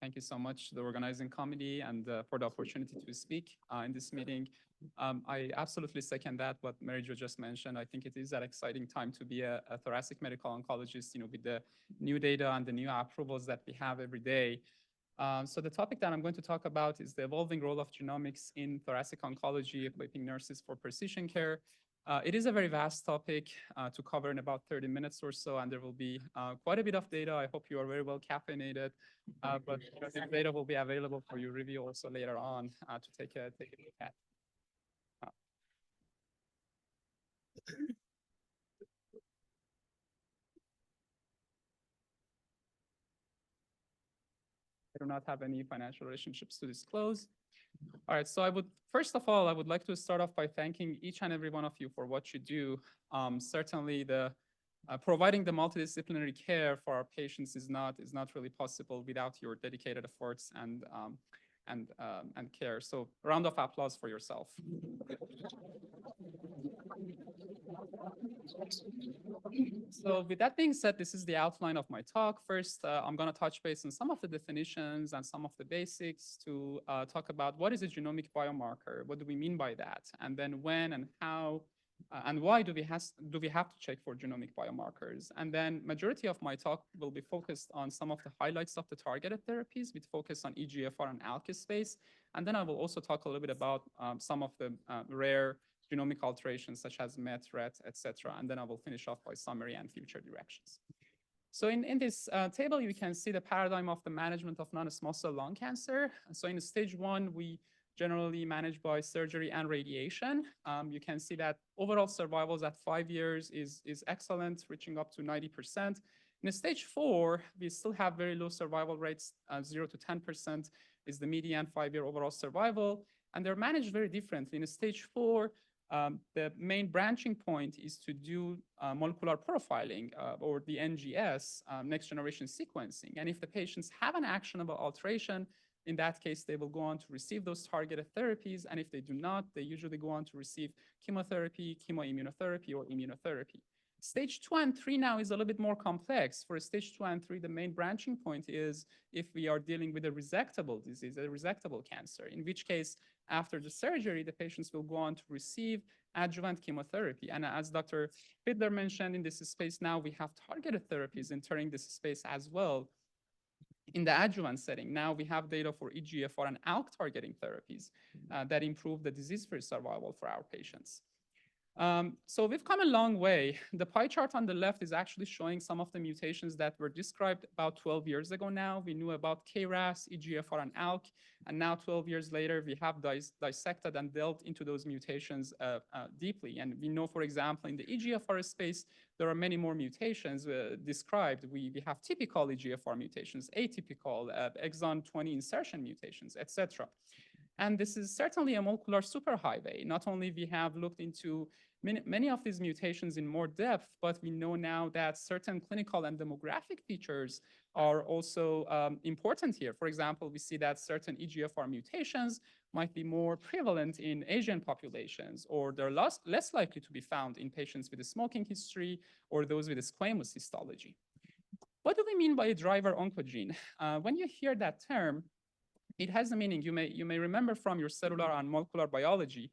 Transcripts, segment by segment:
Thank you so much to the organizing committee and for the opportunity to speak in this meeting. I absolutely second that, what Mary Jo just mentioned. I think it is an exciting time to be a thoracic medical oncologist, with the new data and the new approvals that we have every day. So the topic that I'm going to talk about is the evolving role of genomics in thoracic oncology, equipping nurses for precision care. It is a very vast topic to cover in about 30 minutes or so, and there will be quite a bit of data. I hope you are very well caffeinated, but this data will be available for your review also later on to take a look at. I do not have any financial relationships to disclose. All right, so first of all, I would like to start off by thanking each and every one of you for what you do. Certainly providing the multidisciplinary care for our patients is not really possible without your dedicated efforts and care. So round of applause for yourself. So with that being said, this is the outline of my talk. First, I'm going to touch base on some of the definitions and some of the basics to talk about what is a genomic biomarker, what do we mean by that, and then when and how and why do we have to check for genomic biomarkers. And then majority of my talk will be focused on some of the highlights of the targeted therapies with focus on EGFR and ALK space. And then I will also talk a little bit about some of the rare genomic alterations such as MET, RET, etc. And then I will finish off by summary and future directions. So in this table, you can see the paradigm of the management of non-small cell lung cancer. So in stage 1, we generally manage by surgery and radiation. You can see that overall survivals at 5 years is excellent, reaching up to 90%. In stage 4, we still have very low survival rates, 0 to 10% is the median 5-year overall survival. And they're managed very differently. In stage 4, the main branching point is to do molecular profiling or the NGS, next generation sequencing. And if the patients have an actionable alteration, in that case, they will go on to receive those targeted therapies. And if they do not, they usually go on to receive chemotherapy, chemoimmunotherapy, or immunotherapy. Stage 2 and 3 now is a little bit more complex. For stage 2 and 3, the main branching point is if we are dealing with a resectable disease, a resectable cancer, in which case, after the surgery, the patients will go on to receive adjuvant chemotherapy. And as Dr. Fiedler mentioned, in this space now, we have targeted therapies entering this space as well. In the adjuvant setting, now we have data for EGFR and ALK targeting therapies that improve the disease-free survival for our patients. So we've come a long way. The pie chart on the left is actually showing some of the mutations that were described about 12 years ago now. We knew about KRAS, EGFR, and ALK. And now 12 years later, we have dissected and delved into those mutations deeply. And we know, for example, in the EGFR space, there are many more mutations described. We have typical EGFR mutations, atypical, exon 20 insertion mutations, etc. And this is certainly a molecular superhighway. Not only we have looked into many of these mutations in more depth, but we know now that certain clinical and demographic features are also important here. For example, we see that certain EGFR mutations might be more prevalent in Asian populations, or they're less likely to be found in patients with a smoking history or those with a squamous histology. What do we mean by a driver oncogene? When you hear that term, it has a meaning. You may remember from your cellular and molecular biology.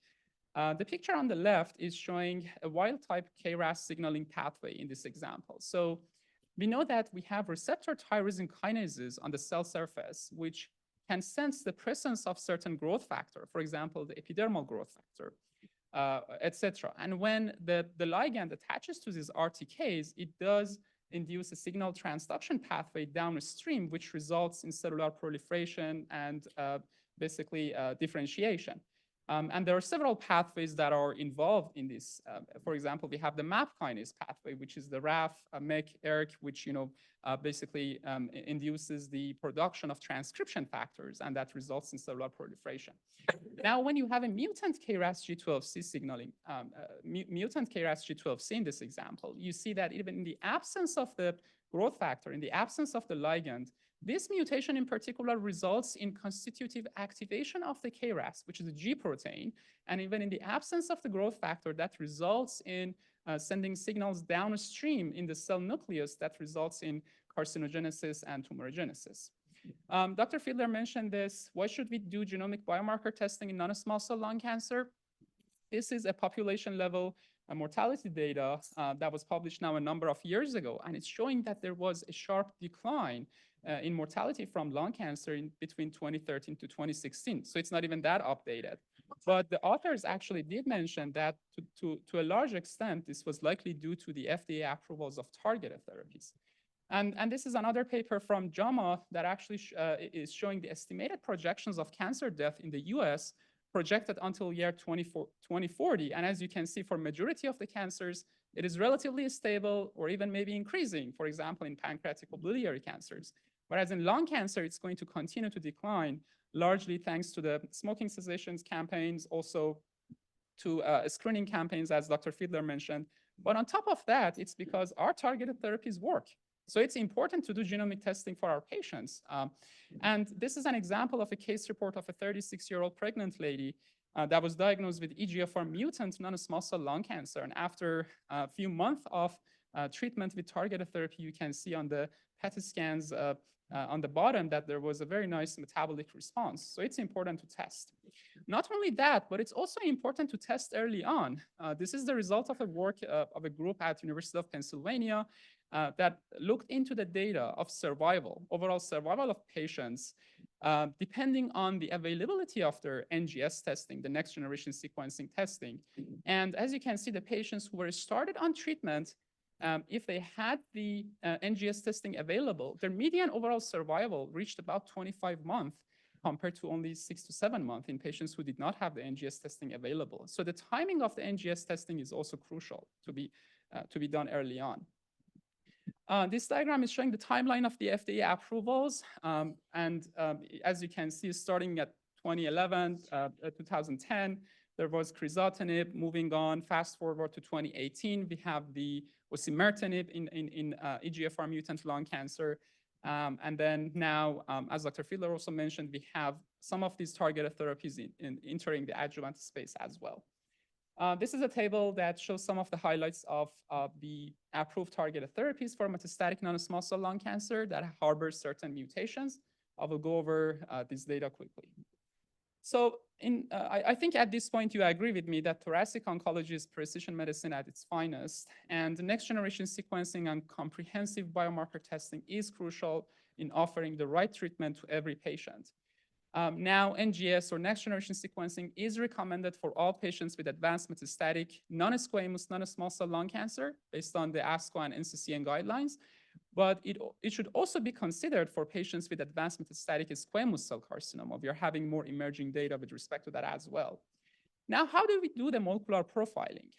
The picture on the left is showing a wild-type KRAS signaling pathway in this example. So we know that we have receptor tyrosine kinases on the cell surface, which can sense the presence of certain growth factor, for example, the epidermal growth factor, etc. And when the ligand attaches to these RTKs, it does induce a signal transduction pathway downstream, which results in cellular proliferation and basically differentiation. And there are several pathways that are involved in this. For example, we have the MAP kinase pathway, which is the RAF, MEK, ERK, which basically induces the production of transcription factors, and that results in cellular proliferation. Now, when you have a mutant KRAS G12C signaling, mutant KRAS G12C in this example, you see that even in the absence of the growth factor, in the absence of the ligand, this mutation in particular results in constitutive activation of the KRAS, which is a G protein. And even in the absence of the growth factor, that results in sending signals downstream in the cell nucleus that results in carcinogenesis and tumorigenesis. Dr. Fiedler mentioned this. Why should we do genomic biomarker testing in non-small cell lung cancer? This is a population level mortality data that was published now a number of years ago, and it's showing that there was a sharp decline in mortality from lung cancer in between 2013 to 2016. So it's not even that updated. But the authors actually did mention that to a large extent, this was likely due to the FDA approvals of targeted therapies. And this is another paper from JAMA that actually is showing the estimated projections of cancer death in the US projected until year 2040. And as you can see, for majority of the cancers, it is relatively stable or even maybe increasing, for example, in pancreatic or biliary cancers. Whereas in lung cancer, it's going to continue to decline, largely thanks to the smoking cessations campaigns, also to screening campaigns, as Dr. Fiedler mentioned. But on top of that, it's because our targeted therapies work. So it's important to do genomic testing for our patients. And this is an example of a case report of a 36-year-old pregnant lady that was diagnosed with EGFR mutant non-small cell lung cancer. And after a few months of treatment with targeted therapy, you can see on the PET scans on the bottom that there was a very nice metabolic response. So it's important to test. Not only that, but it's also important to test early on. This is the result of a work of a group at University of Pennsylvania that looked into the data of survival, overall survival of patients, depending on the availability of their NGS testing, the next generation sequencing testing. And as you can see, the patients who were started on treatment, if they had the NGS testing available, their median overall survival reached about 25 months compared to only 6 to 7 months in patients who did not have the NGS testing available. So the timing of the NGS testing is also crucial to be done early on. This diagram is showing the timeline of the FDA approvals. As you can see, starting at 2011, 2010, there was crizotinib. Moving on, fast forward to 2018, we have the osimertinib in EGFR mutant lung cancer. And then now, as Dr. Fiedler also mentioned, we have some of these targeted therapies in entering the adjuvant space as well. This is a table that shows some of the highlights of the approved targeted therapies for metastatic non-small cell lung cancer that harbors certain mutations. I will go over this data quickly. So I think at this point you agree with me that thoracic oncology is precision medicine at its finest, and the next generation sequencing and comprehensive biomarker testing is crucial in offering the right treatment to every patient. Now, NGS or next generation sequencing is recommended for all patients with advanced metastatic non-squamous non-small cell lung cancer based on the ASCO and NCCN guidelines. But it should also be considered for patients with advanced metastatic squamous cell carcinoma. We are having more emerging data with respect to that as well. Now, how do we do the molecular profiling?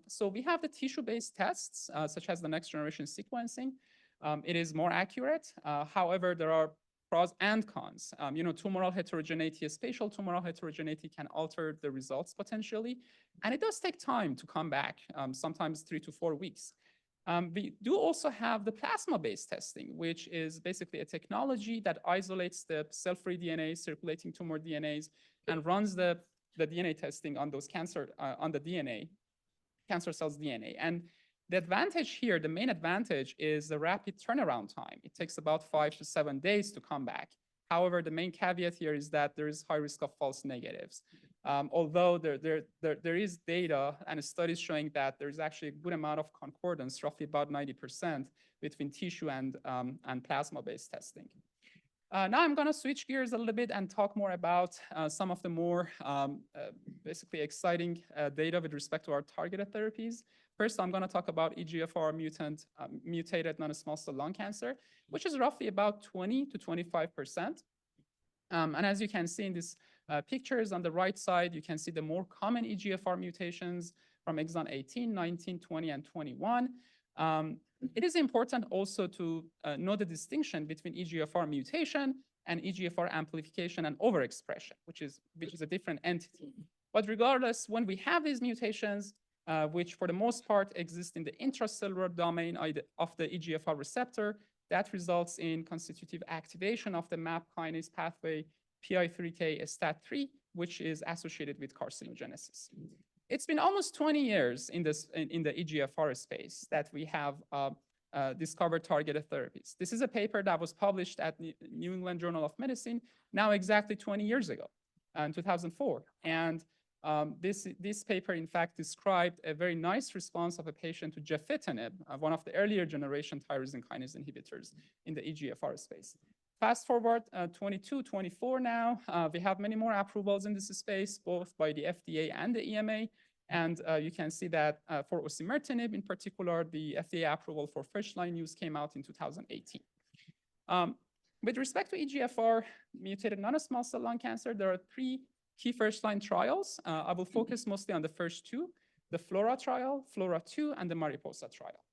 So we have the tissue-based tests, such as the next generation sequencing. It is more accurate. However, there are pros and cons. Tumoral heterogeneity, spatial tumoral heterogeneity can alter the results potentially. And it does take time to come back, sometimes 3 to 4 weeks. We do also have the plasma-based testing, which is basically a technology that isolates the cell-free DNA, circulating tumor DNAs, and runs the DNA testing on those on the DNA, cancer cells DNA. And the advantage here, the main advantage, is the rapid turnaround time. It takes about 5 to 7 days to come back. However, the main caveat here is that there is high risk of false negatives. Although there is data and studies showing that there's actually a good amount of concordance, roughly about 90%, between tissue and plasma-based testing. Now I'm going to switch gears a little bit and talk more about some of the more basically exciting data with respect to our targeted therapies. First, I'm going to talk about EGFR mutated non-small cell lung cancer, which is roughly about 20 to 25%. And as you can see in these pictures on the right side, you can see the more common EGFR mutations from exon 18, 19, 20, and 21. It is important also to know the distinction between EGFR mutation and EGFR amplification and overexpression, which is a different entity. But regardless, when we have these mutations, which for the most part exist in the intracellular domain of the EGFR receptor, that results in constitutive activation of the MAP kinase pathway, PI3K STAT3, which is associated with carcinogenesis. It's been almost 20 years in the EGFR space that we have discover targeted therapies. This is a paper that was published at New England Journal of Medicine now exactly 20 years ago, in 2004. And this paper, in fact, described a very nice response of a patient to gefitinib, one of the earlier generation tyrosine kinase inhibitors in the EGFR space. Fast forward 22, 24 now, we have many more approvals in this space, both by the FDA and the EMA. And you can see that for osimertinib in particular, the FDA approval for first-line use came out in 2018. With respect to EGFR mutated non-small cell lung cancer, there are three key first-line trials. I will focus mostly on the first two, the FLORA trial, FLORA2, and the MARIPOSA trial.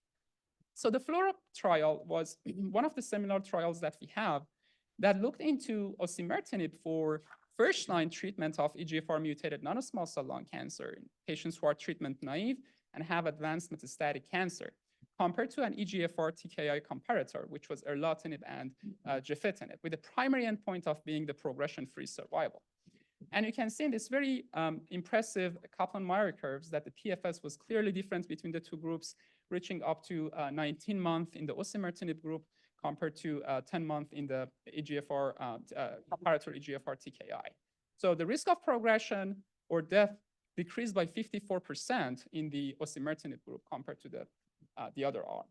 So the FLORA trial was one of the seminal trials that we have that looked into osimertinib for first-line treatment of EGFR mutated non-small cell lung cancer in patients who are treatment naive and have advanced metastatic cancer, compared to an EGFR TKI comparator, which was erlotinib and gefitinib, with the primary endpoint of being the progression-free survival. And you can see in this very impressive Kaplan-Meier curves that the PFS was clearly different between the two groups, reaching up to 19 months in the osimertinib group compared to 10 months in the EGFR comparator EGFR TKI. So the risk of progression or death decreased by 54% in the osimertinib group compared to the other arm.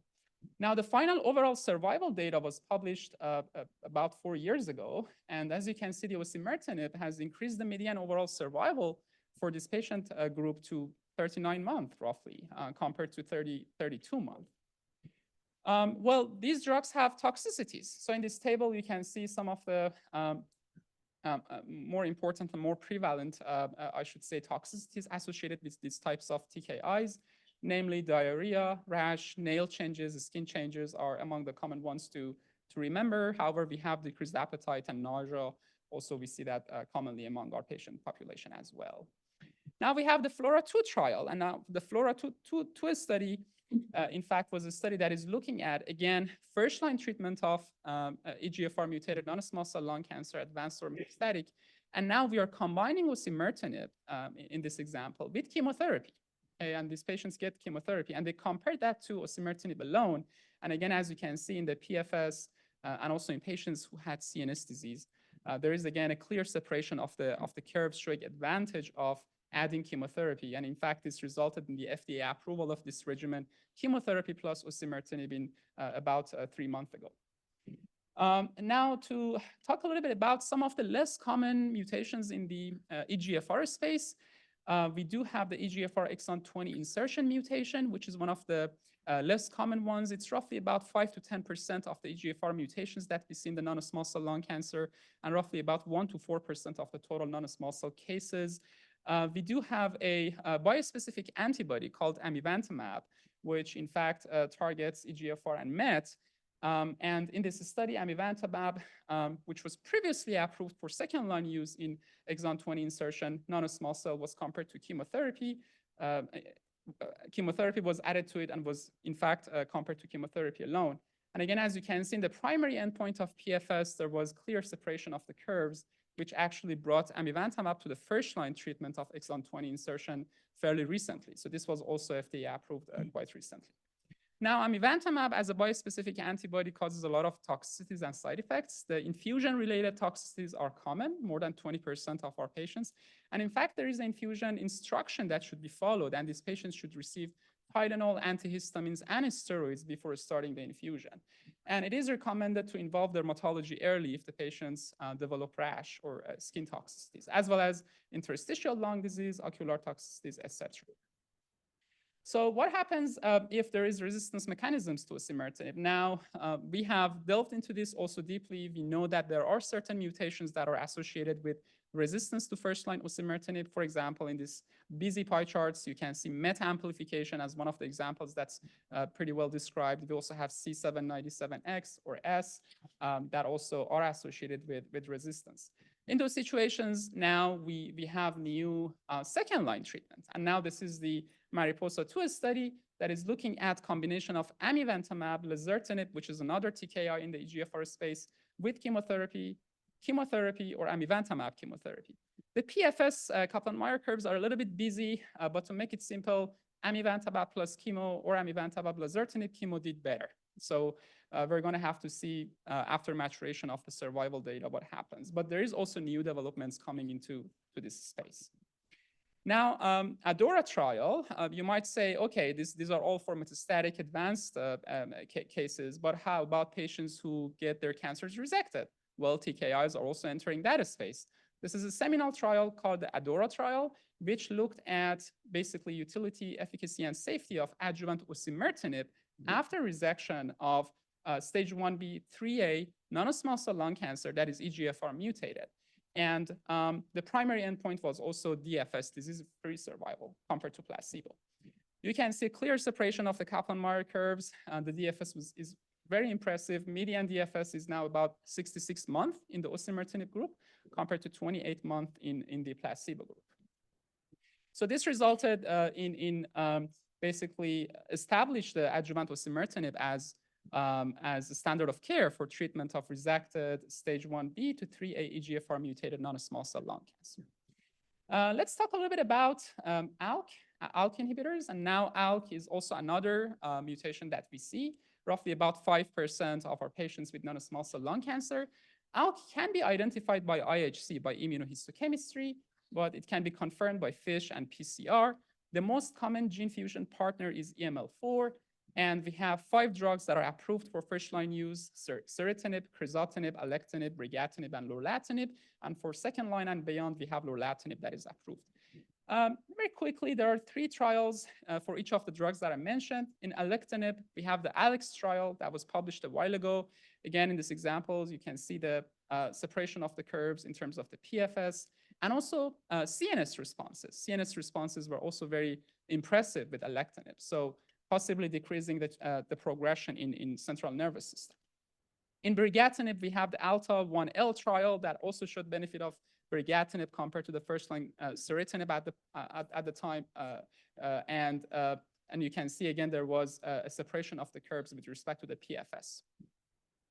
Now, the final overall survival data was published about 4 years ago. And as you can see, the osimertinib has increased the median overall survival for this patient group to 39 months, roughly, compared to 32 months. Well, these drugs have toxicities. So in this table, you can see some of the more important and more prevalent, I should say, toxicities associated with these types of TKIs. Namely, diarrhea, rash, nail changes, skin changes are among the common ones to remember. However, we have decreased appetite and nausea. Also, we see that commonly among our patient population as well. Now we have the FLORA2 trial. And now the FLORA2 study, in fact, was a study that is looking at, again, first-line treatment of EGFR mutated non-small cell lung cancer, advanced or metastatic. And now we are combining osimertinib in this example with chemotherapy. And these patients get chemotherapy, and they compare that to osimertinib alone. And again, as you can see in the PFS and also in patients who had CNS disease, there is again a clear separation of the curves showing advantage of adding chemotherapy. And in fact, this resulted in the FDA approval of this regimen, chemotherapy plus osimertinib, in about 3 months ago. Now to talk a little bit about some of the less common mutations in the EGFR space. We do have the EGFR exon 20 insertion mutation, which is one of the less common ones. It's roughly about 5 to 10% of the EGFR mutations that we see in the non-small cell lung cancer, and roughly about 1 to 4% of the total non-small cell cases. We do have a biospecific antibody called amivantamab, which in fact targets EGFR and MET. And in this study, amivantamab, which was previously approved for second-line use in exon 20 insertion non-small cell, was compared to chemotherapy. Chemotherapy was added to it and was, in fact, compared to chemotherapy alone. And again, as you can see in the primary endpoint of PFS, there was clear separation of the curves, which actually brought amivantamab to the first-line treatment of exon 20 insertion fairly recently. So this was also FDA approved quite recently. Now, amivantamab as a biospecific antibody causes a lot of toxicities and side effects. The infusion-related toxicities are common, more than 20% of our patients. And in fact, there is an infusion instruction that should be followed, and these patients should receive Tylenol, antihistamines, and steroids before starting the infusion. And it is recommended to involve dermatology early if the patients develop rash or skin toxicities, as well as interstitial lung disease, ocular toxicities, etc. So what happens if there is resistance mechanisms to osimertinib? Now, we have delved into this also deeply. We know that there are certain mutations that are associated with resistance to first-line osimertinib. For example, in this busy pie charts, you can see MET amplification as one of the examples that's pretty well described. We also have C797X or S that also are associated with resistance. In those situations, now we have new second-line treatment. And now this is the MARIPOSA-2 study that is looking at combination of amivantamab, lazertinib, which is another TKI in the EGFR space, with chemotherapy, or amivantamab chemotherapy. The PFS Kaplan-Meier curves are a little bit busy, but to make it simple, amivantamab plus chemo or amivantamab lazertinib chemo did better. So we're going to have to see after maturation of the survival data what happens. But there is also new developments coming into this space. Now, ADORA trial, you might say, okay, these are all for metastatic advanced cases, but how about patients who get their cancers resected? Well, TKIs are also entering that space. This is a seminal trial called the ADORA trial, which looked at basically utility, efficacy, and safety of adjuvant osimertinib after resection of stage 1B, 3A non-small cell lung cancer that is EGFR mutated. And the primary endpoint was also DFS, disease-free survival, compared to placebo. You can see clear separation of the Kaplan-Meier curves. The DFS is very impressive. Median DFS is now about 66 months in the osimertinib group, compared to 28 months in the placebo group. So this resulted in basically established the adjuvant osimertinib as a standard of care for treatment of resected stage 1B to 3A EGFR mutated non-small cell lung cancer. Let's talk a little bit about ALK inhibitors. And now ALK is also another mutation that we see. Roughly about 5% of our patients with non-small cell lung cancer. ALK can be identified by IHC, by immunohistochemistry, but it can be confirmed by FISH and PCR. The most common gene fusion partner is EML4. And we have 5 drugs that are approved for first-line use: ceritinib, crizotinib, alectinib, brigatinib, and lorlatinib. And for second-line and beyond, we have lorlatinib that is approved. Very quickly, there are 3 trials for each of the drugs that I mentioned. In alectinib, we have the ALEX trial that was published a while ago. Again, in these examples, you can see the separation of the curves in terms of the PFS and also CNS responses. CNS responses were also very impressive with alectinib. So possibly decreasing the progression in central nervous system. In brigatinib, we have the ALTA-1L trial that also showed benefit of brigatinib compared to the first-line ceritinib at the time. And you can see, again, there was a separation of the curves with respect to the PFS.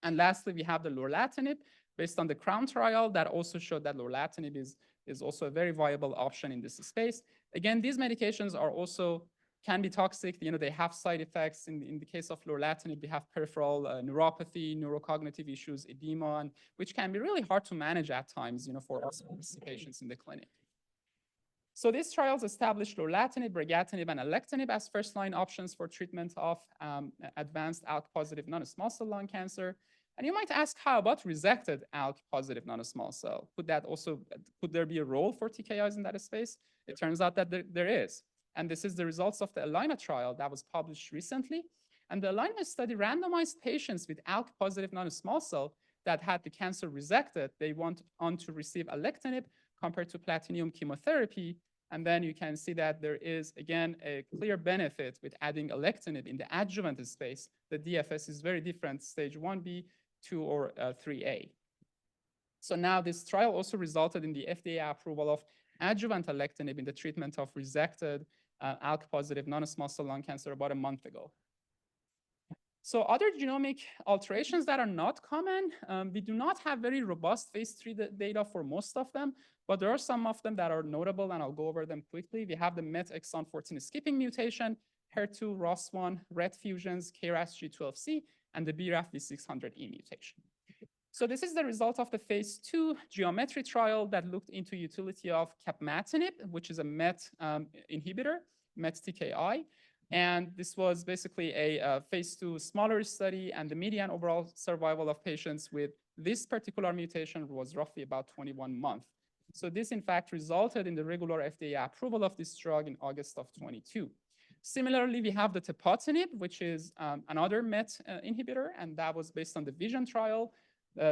And lastly, we have the lorlatinib based on the CROWN trial that also showed that lorlatinib is also a very viable option in this space. Again, these medications are also can be toxic. They have side effects. In the case of lorlatinib, they have peripheral neuropathy, neurocognitive issues, edema, and which can be really hard to manage at times, for us patients in the clinic. So these trials established lorlatinib, brigatinib, and alectinib as first-line options for treatment of advanced ALK-positive non-small cell lung cancer. And you might ask, how about resected ALK-positive non-small cell? Could there be a role for TKIs in that space? It turns out that there is. And this is the results of the ALINA trial that was published recently. And the ALINA study randomized patients with ALK-positive non-small cell that had the cancer resected. They went on to receive alectinib compared to platinum chemotherapy. And then you can see that there is, again, a clear benefit with adding alectinib in the adjuvant space. The DFS is very different, stage 1B, 2, or 3A. So now this trial also resulted in the FDA approval of adjuvant alectinib in the treatment of resected ALK-positive non-small cell lung cancer about a month ago. So other genomic alterations that are not common, we do not have very robust phase 3 data for most of them, but there are some of them that are notable, and I'll go over them quickly. We have the MET exon 14 skipping mutation, HER2, ROS1, RET fusions, KRAS G12C, and the BRAF V600E mutation. So this is the result of the phase 2 geometry trial that looked into utility of capmatinib, which is a MET inhibitor, MET TKI. And this was basically a phase 2 smaller study, and the median overall survival of patients with this particular mutation was roughly about 21 months. So this, in fact, resulted in the regular FDA approval of this drug in August of 22. Similarly, we have the tepotinib, which is another MET inhibitor, and that was based on the VISION trial.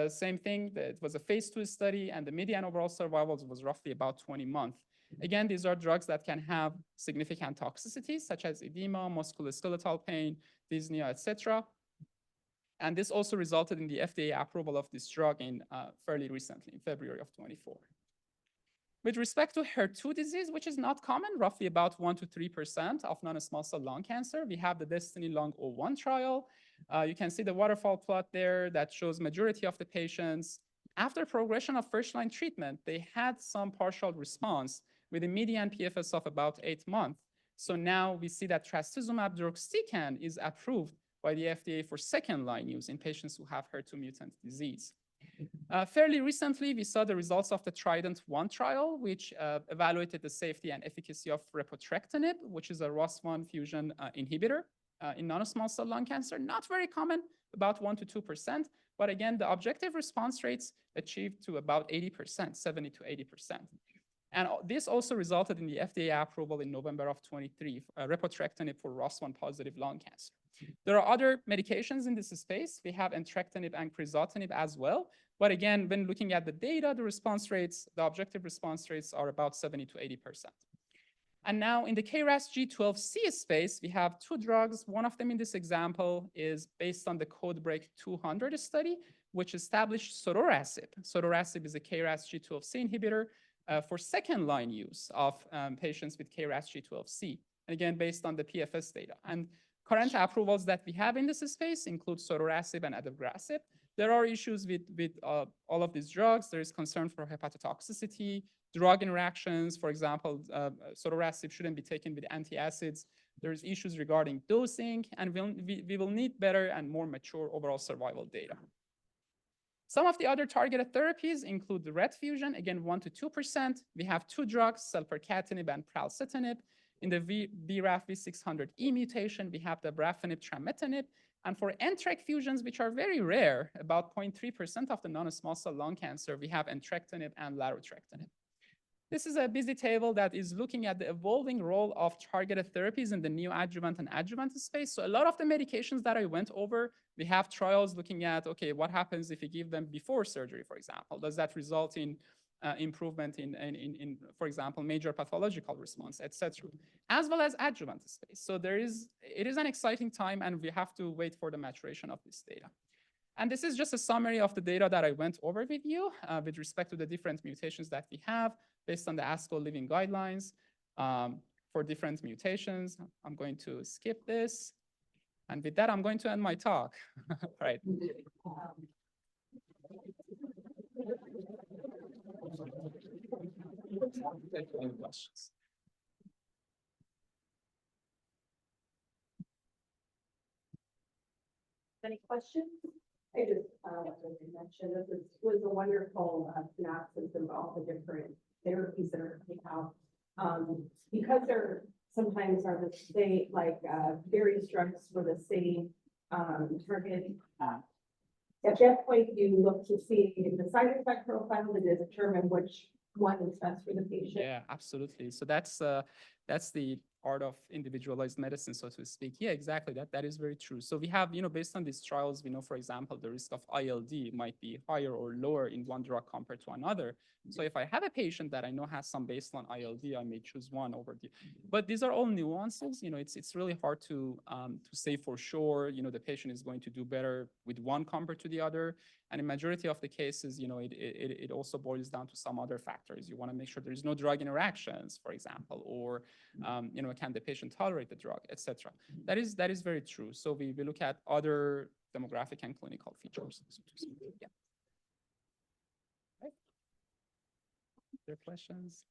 Same thing, it was a phase 2 study, and the median overall survival was roughly about 20 months. Again, these are drugs that can have significant toxicities, such as edema, musculoskeletal pain, dyspnea, etc. And this also resulted in the FDA approval of this drug in fairly recently, in February of 24. With respect to HER2 disease, which is not common, roughly about 1 to 3% of non-small cell lung cancer, we have the Destiny Lung 01 trial. You can see the waterfall plot there that shows majority of the patients. After progression of first-line treatment, they had some partial response with a median PFS of about 8 months. So now we see that trastuzumab deruxtecan is approved by the FDA for second-line use in patients who have HER2 mutant disease. Fairly recently, we saw the results of the Trident-1 trial, which evaluated the safety and efficacy of repotrectinib, which is a ROS1 fusion inhibitor in non-small cell lung cancer. Not very common, about 1% to 2%. But again, the objective response rates achieved to about 80%, 70 to 80%. And this also resulted in the FDA approval in November of 23, repotrectinib for ROS1 positive lung cancer. There are other medications in this space. We have entrectinib and crizotinib as well. But again, when looking at the data, the response rates, the objective response rates are about 70 to 80%. And now in the KRAS G12C space, we have two drugs. One of them in this example is based on the CodeBreak 200 study, which established sotorasib. Sotorasib is a KRAS G12C inhibitor for second-line use of patients with KRAS G12C. And again, based on the PFS data. And current approvals that we have in this space include sotorasib and adagrasib. There are issues with all of these drugs. There is concern for hepatotoxicity, drug interactions. For example, sotorasib shouldn't be taken with antacids. There's issues regarding dosing, and we will need better and more mature overall survival data. Some of the other targeted therapies include the RET fusion, again, 1% to 2%. We have two drugs, selpercatinib and pralsetinib. In the BRAF V600E mutation, we have the brafenib trametinib. And for NTRK fusions, which are very rare, about 0.3% of the non-small cell lung cancer, we have entrectinib and larotrectinib. This is a busy table that is looking at the evolving role of targeted therapies in the neoadjuvant and adjuvant space. So a lot of the medications that I went over, we have trials looking at, okay, what happens if you give them before surgery, for example? Does that result in improvement in, for example, major pathological response, et cetera, as well as adjuvant space. So it is an exciting time, and we have to wait for the maturation of this data. And this is just a summary of the data that I went over with you with respect to the different mutations that we have based on the ASCO Living Guidelines for different mutations. I'm going to skip this. And with that, I'm going to end my talk. Right. Any questions? Any questions? I just mentioned this was a wonderful synopsis of all the different therapies that are coming out. Because there sometimes are the same, like various drugs for the same target. At that point, you look to see the side effect profile to determine which one is best for the patient. Yeah, absolutely. So that's the art of individualized medicine, so to speak. Yeah, exactly. That is very true. So we have, based on these trials, we know, for example, the risk of ILD might be higher or lower in one drug compared to another. So if I have a patient that I know has some baseline ILD, I may choose one over the. But these are all nuances. It's really hard to say for sure. The patient is going to do better with one compared to the other. And in majority of the cases, it also boils down to some other factors. You want to make sure there is no drug interactions, for example, or can the patient tolerate the drug, etc. That is very true. So we look at other demographic and clinical features. Yeah. Right. Are there questions?